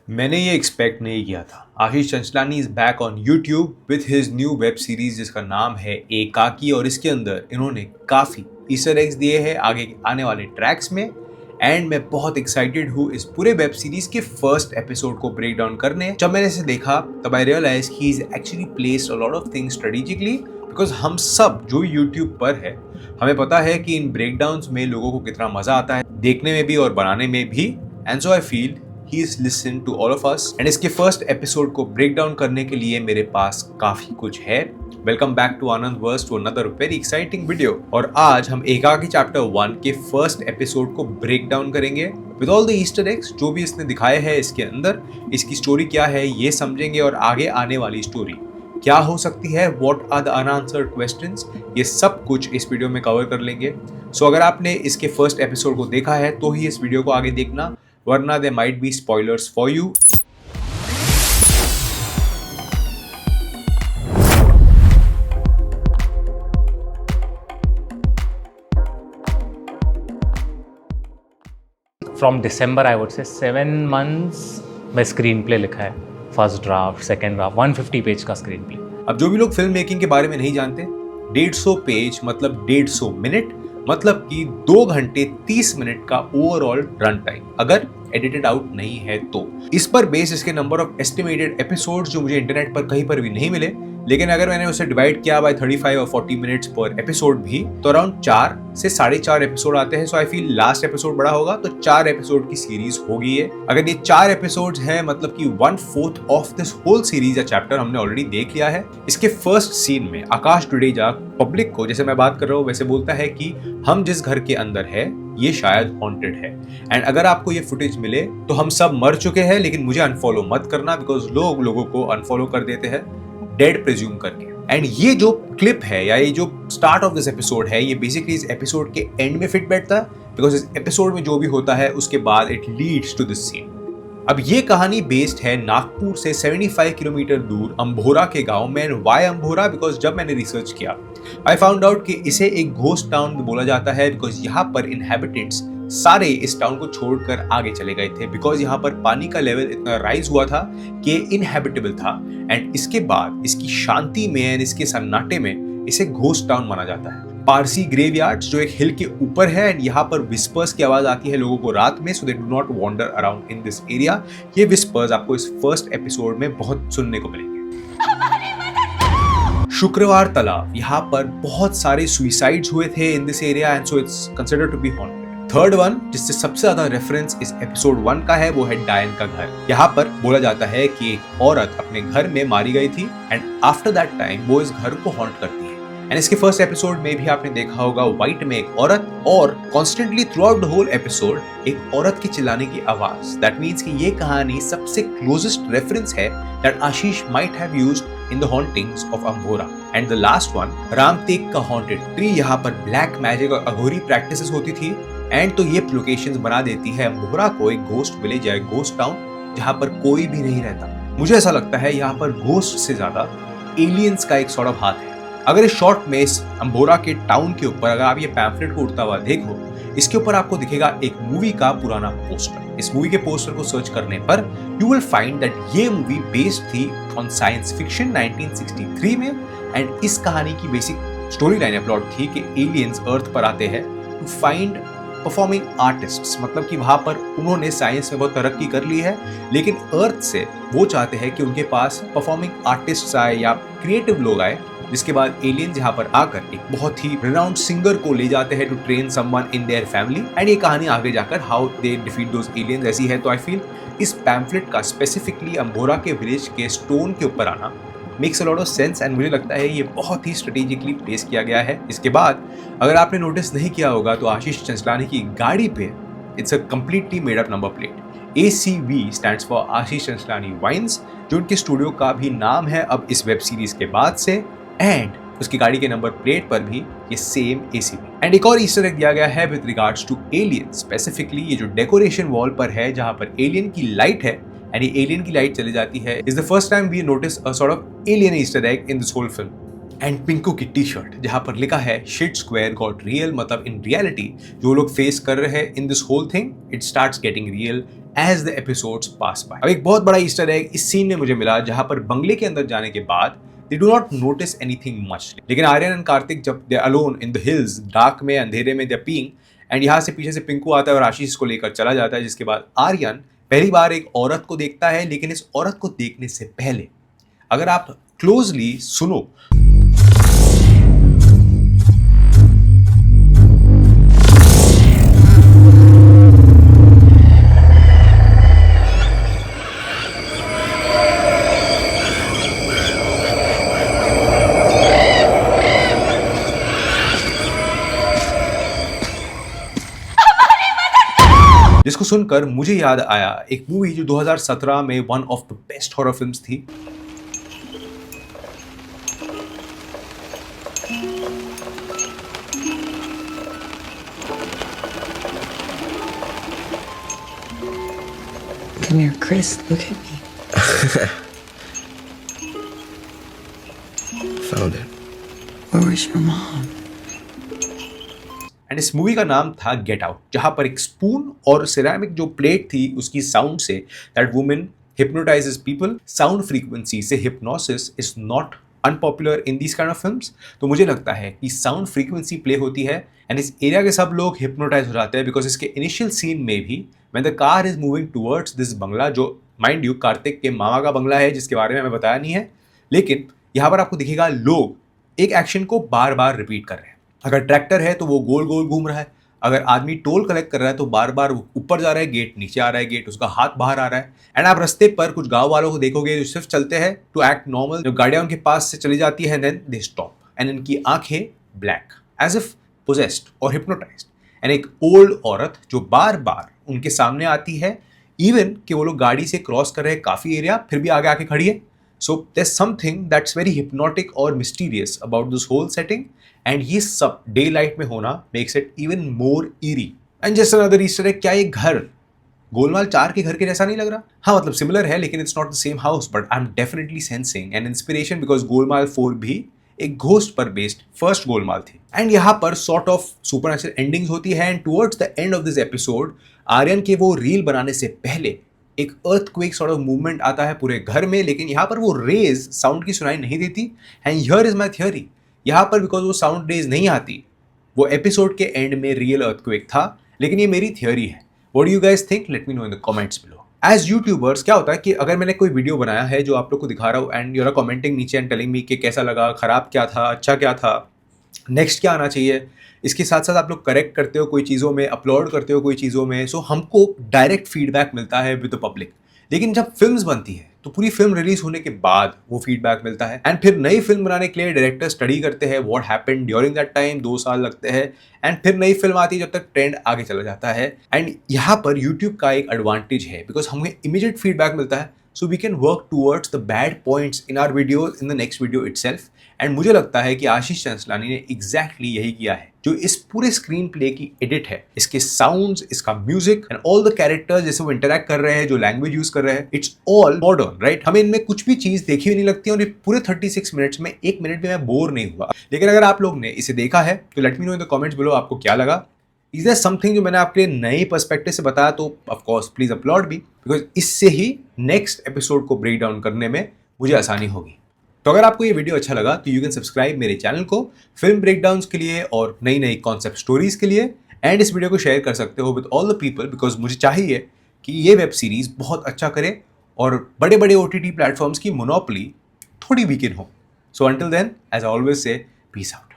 मैंने ये एक्सपेक्ट नहीं किया था। Ashish Chanchlani is back on YouTube with his new web series जिसका नाम है एकाकी, और इसके अंदर इन्होंने काफी ईस्टर एग्स दिए हैं आगे आने वाले ट्रैक्स में। एंड मैं बहुत एक्साइटेड हूँ इस पूरे वेब सीरीज के फर्स्ट एपिसोड को ब्रेक डाउन करने। जब मैंने इसे देखा तब I realise he is actually placed a lot of things strategically, because हम सब जो यूट्यूब पर है हमें पता है कि इन ब्रेकडाउन्स में लोगों को कितना मजा आता है देखने में भी और बनाने में भी। And so I feel he is listen to all of us. And इसके फर्स्ट एपिसोड को ब्रेक डाउन करने के लिए मेरे पास काफी कुछ है। Welcome back to Anand verse to another very exciting video. और आज हम एकाकी चैप्टर 1 के फर्स्ट एपिसोड को ब्रेक डाउन करेंगे with all the Easter eggs जो भी इसने दिखाए हैं इसके अंदर। इसकी स्टोरी क्या है ये समझेंगे और आगे आने वाली स्टोरी क्या हो सकती है, what are the unanswered questions, ये सब कुछ इस वीडियो में कवर कर लेंगे। सो अगर आपने इसके फर्स्ट एपिसोड को देखा है तो ही इस वीडियो को आगे देखना, वरना there might be spoilers for you. From December I would say 7 months में स्क्रीन प्ले लिखा है, first draft, second draft, 150 page का स्क्रीन प्ले। अब जो भी लोग फिल्म मेकिंग के बारे में नहीं जानते, 150 पेज मतलब 150 मिनट, मतलब कि 2 घंटे 30 मिनट का ओवरऑल रन टाइम, अगर एडिटेड आउट नहीं है तो। इस पर बेस इसके नंबर ऑफ एस्टिमेटेड एपिसोड्स जो मुझे इंटरनेट पर कहीं पर भी नहीं मिले, लेकिन अगर मैंने उसे डिवाइड किया बाय 35 और 40 मिनट्स पर एपिसोड भी, तो अराउंड 4 से 4.5 एपिसोड आते हैं। सो आई फील लास्ट एपिसोड बड़ा होगा तो 4 एपिसोड की सीरीज होगी ये। अगर ये 4 एपिसोड्स हैं मतलब कि 1/4 ऑफ दिस होल सीरीज या चैप्टर हमने ऑलरेडी देख लिया है। इसके फर्स्ट सीन में आकाश डुडेजा पब्लिक को, जैसे मैं बात कर रहा हूँ वैसे, बोलता है कि हम जिस घर के अंदर है ये शायद हॉन्टेड है, एंड अगर आपको ये फुटेज मिले तो हम सब मर चुके हैं, लेकिन मुझे अनफॉलो मत करना, बिकॉज लोग लोगों को अनफॉलो कर देते हैं डेड प्रिज्यूम करके। एंड ये जो क्लिप है या ये जो स्टार्ट ऑफ दिस एपिसोड है, ये बेसिकली इस एपिसोड के एंड में फिट बैठता है, बिकॉज इस एपिसोड में जो भी होता है उसके बाद it leads to this scene. अब ये कहानी बेस्ड है नागपुर से 75 किलोमीटर दूर अंभोरा के गांव में। वाई अंभोरा? बिकॉज जब मैंने रिसर्च किया आई फाउंड आउट कि इसे एक घोस्ट टाउन बोला जाता है, बिकॉज यहाँ पर इनहेबिटेंट्स सारे इस टाउन को छोड़कर आगे चले गए थे, बिकॉज यहाँ पर पानी का लेवल इतना राइज हुआ था कि इनहेबिटेबल था। एंड इसके बाद इसकी शांति में एंड इसके सन्नाटे में इसे घोस्ट टाउन माना जाता है। पारसी ग्रेवयार्ड्स जो एक हिल के ऊपर है, एंड यहाँ पर विस्पर्स की आवाज आती है लोगों को रात में, so they do not wander around in this area. ये विस्पर्स आपको इस फर्स्ट एपिसोड में बहुत सुनने को मिलेंगे। शुक्रवार तालाब, यहाँ पर बहुत सारे सुइसाइड्स हुए थे in this area, and so it's considered to be haunted. Third one जिससे सबसे ज्यादा रेफरेंस इस एपिसोड 1 का है वो है डायन का घर। यहाँ पर बोला जाता है कि एक औरत अपने घर में मारी गई थी, एंड आफ्टर दैट टाइम वो इस घर को हॉन्ट करती है। एंड इसके फर्स्ट एपिसोड में भी आपने देखा होगा व्हाइट में एक औरत, और constantly throughout the whole episode एक औरत की चिल्लाने की आवाज। दैट मीन्स कि ये कहानी सबसे क्लोजेस्ट रेफरेंस है that Ashish might have used in the hauntings of Ambhora. And the last one, Ramteg का हॉन्टेड ट्री। यहाँ पर ब्लैक मैजिक और अघोरी प्रैक्टिसेस होती थी, एंड तो ये लोकेशंस बना देती है अंभोरा को एक घोस्ट विलेज या घोस्ट टाउन जहाँ पर कोई भी नहीं रहता। मुझे ऐसा लगता है यहाँ पर घोस्ट से ज्यादा एलियंस का एक सॉर्ट ऑफ हाथ है। अगर इस शॉर्ट में इस अंभोरा के टाउन के ऊपर अगर आप ये पैम्फलेट को उड़ता हुआ देखो, इसके ऊपर आपको दिखेगा एक मूवी का पुराना पोस्टर। इस मूवी के पोस्टर को सर्च करने पर यू विल फाइंड दैट ये मूवी बेस्ड थी ऑन साइंस फिक्शन 1963 में। एंड इस कहानी की बेसिक स्टोरी लाइन प्लॉट थी कि एलियंस अर्थ पर आते हैं टू फाइंड परफॉर्मिंग आर्टिस्ट्स, मतलब कि वहां पर उन्होंने साइंस में बहुत तरक्की कर ली है, लेकिन अर्थ से वो चाहते हैं कि उनके पास परफॉर्मिंग आर्टिस्ट्स आए या क्रिएटिव लोग आए, जिसके बाद एलियंस यहाँ पर आकर एक बहुत ही रिनाउंड सिंगर को ले जाते हैं to train someone in their family. And ये कहानी आगे जाकर how they defeat those aliens ऐसी है। तो आई फील इस पैम्फलेट का स्पेसिफिकली अंभोरा के विलेज के स्टोन के ऊपर आना makes a lot of sense, and मुझे लगता है ये बहुत ही स्ट्रेटेजिकली प्लेस किया गया है। इसके बाद अगर आपने नोटिस नहीं किया होगा तो आशीष चंचलानी की गाड़ी पे it's a completely made up number plate. ACV stands for Ashish Chanchalani vines, जो उनके स्टूडियो का भी नाम है अब इस वेब सीरीज के बाद से। एंड उसकी गाड़ी के नंबर प्लेट पर भी ये सेम ACV। एंड एक और ईस्टर एग दिया गया है with regards to alien. Specifically ये जो डेकोरेशन वॉल पर है जहां पर एलियन की लाइट है, एंड ये एलियन की लाइट चली जाती है, is the first time we notice a sort of alien Easter egg in this whole film. And Pinku की टी शर्ट जहां पर लिखा है शिट स्क्वायर गॉट रियल, मतलब इन रियलिटी जो लोग फेस कर रहे हैं in this whole thing, it starts getting real as the episodes pass by. अब एक बहुत बड़ा ईस्टर एग इस सीन में मुझे मिला जहां पर बंगले के अंदर जाने के बाद they do not notice anything much. लेकिन आर्यन एंड कार्तिक जब they are alone in the hills, dark में अंधेरे में they are peeing, एंड यहाँ से पीछे से पिंकू आता है और आशीष को लेकर चला जाता है, जिसके बाद आर्यन पहली बार एक औरत को देखता है। लेकिन इस औरत को देखने से पहले अगर आप क्लोजली सुनो जिसको सुनकर मुझे याद आया एक मूवी जो 2017 में one of the best horror films थी। Come here, Chris. Look at me. Found it. Where was your mom? And इस मूवी का नाम था गेट आउट, जहां पर एक स्पून और सिरेमिक जो प्लेट थी उसकी साउंड से that women hypnotises people. Sound frequency से hypnosis is not unpopular in this kind of films. तो मुझे लगता है कि साउंड फ्रीक्वेंसी प्ले होती है एंड इस एरिया के सब लोग हिप्नोटाइज हो जाते हैं, बिकॉज इसके इनिशियल सीन में भी when the car is moving towards this bungalow, जो माइंड यू कार्तिक के मामा का बंगला है जिसके बारे में हमें बताया नहीं है, लेकिन यहाँ पर आपको दिखेगा लोग एक एक्शन को बार बार रिपीट कर रहे हैं। अगर ट्रैक्टर है तो वो गोल गोल घूम रहा है, अगर आदमी टोल कलेक्ट कर रहा है तो बार बार ऊपर जा रहा है गेट, नीचे आ रहा है गेट, उसका हाथ बाहर आ रहा है। एंड आप रास्ते पर कुछ गांव वालों को देखोगे जो सिर्फ चलते हैं टू एक्ट नॉर्मल, जो गाड़ियां उनके पास से चली जाती है देन दे स्टॉप एंड इनकी आंखें ब्लैक एज इफ पोजेस्ड और हिप्नोटाइज्ड। एंड एक ओल्ड औरत जो बार बार उनके सामने आती है, इवन कि वो लोग गाड़ी से क्रॉस कर रहे हैं काफी एरिया फिर भी आगे आके खड़ी है। So there's something that's very hypnotic or mysterious about this whole setting, and ये सब daylight में होना makes it even more eerie. And just another Easter egg, क्या ये घर गोलमाल 4 के घर के जैसा नहीं लग रहा? हाँ, मतलब सिमिलर है लेकिन it's not the same house, but I'm definitely sensing an inspiration because Golmaal 4 भी एक घोस्ट पर बेस्ड फर्स्ट गोलमाल थी। एंड यहाँ पर सॉर्ट ऑफ सुपरनैचुरल एंडिंग्स होती है and towards the end of this episode Aryan के वो रील बनाने से पहले एक अर्थक्वेक सॉर्ट ऑफ मूवमेंट आता है पूरे घर में, लेकिन यहाँ पर वो रेज साउंड की सुनाई नहीं देती। And here is my theory, यहाँ पर बिकॉज वो साउंड रेज नहीं आती, वो एपिसोड के एंड में रियल अर्थक्वेक था, लेकिन ये मेरी थियोरी है। What do you guys think? Let me know in the comments below. As YouTubers क्या होता है कि अगर मैंने कोई वीडियो बनाया है जो आप लोग को दिखा रहा हूँ एंड यू आर कमेंटिंग नीचे एंड टेलिंग मी कि कैसा लगा, खराब क्या था, अच्छा क्या था, नेक्स्ट क्या आना चाहिए, इसके साथ साथ आप लोग करेक्ट करते हो कोई चीज़ों में, अपलोड करते हो कोई चीज़ों में, सो हमको डायरेक्ट फीडबैक मिलता है विद द पब्लिक। लेकिन जब फिल्म्स बनती है तो पूरी फिल्म रिलीज होने के बाद वो फीडबैक मिलता है एंड फिर नई फिल्म बनाने के लिए डायरेक्टर स्टडी करते हैं what happened during that time, 2 साल लगते हैं एंड फिर नई फिल्म आती है जब तक ट्रेंड आगे चला जाता है। एंड यहाँ पर यूट्यूब का एक एडवांटेज है बिकॉज हमें इमीडिएट फीडबैक मिलता है, so we can work towards the bad points in our video in the next video itself. And मुझे लगता है कि आशीष चंचलानी ने एग्जैक्टली यही किया है। जो इस पूरे स्क्रीन प्ले की एडिट है, इसके साउंड्स, इसका music and all the characters जैसे वो इंटरैक्ट कर रहे हैं, जो लैंग्वेज यूज कर रहे हैं, इट्स ऑल मॉडर्न, राइट? हमें इनमें कुछ भी चीज देखी हुई नहीं लगती और ये पूरे 36 मिनट्स में 1 मिनट भी मैं बोर नहीं हुआ। लेकिन अगर आप लोग ने इसे देखा है तो late me know in the comments below आपको क्या लगा। इज देयर समथिंग जो मैंने आपके लिए नए पर्सपेक्टिव से बताया तो of course please upload me, because इससे ही नेक्स्ट एपिसोड को ब्रेक डाउन करने में मुझे आसानी होगी। तो अगर आपको ये वीडियो अच्छा लगा तो यू कैन सब्सक्राइब मेरे चैनल को फिल्म ब्रेकडाउन्स के लिए और नई नई कॉन्सेप्ट स्टोरीज के लिए, एंड इस वीडियो को शेयर कर सकते हो with all the people because मुझे चाहिए कि ये वेब सीरीज बहुत अच्छा करे और बड़े बड़े OTT प्लेटफॉर्म्स की मोनोपोली थोड़ी वीकेंड हो। So until then, as I always say, peace out.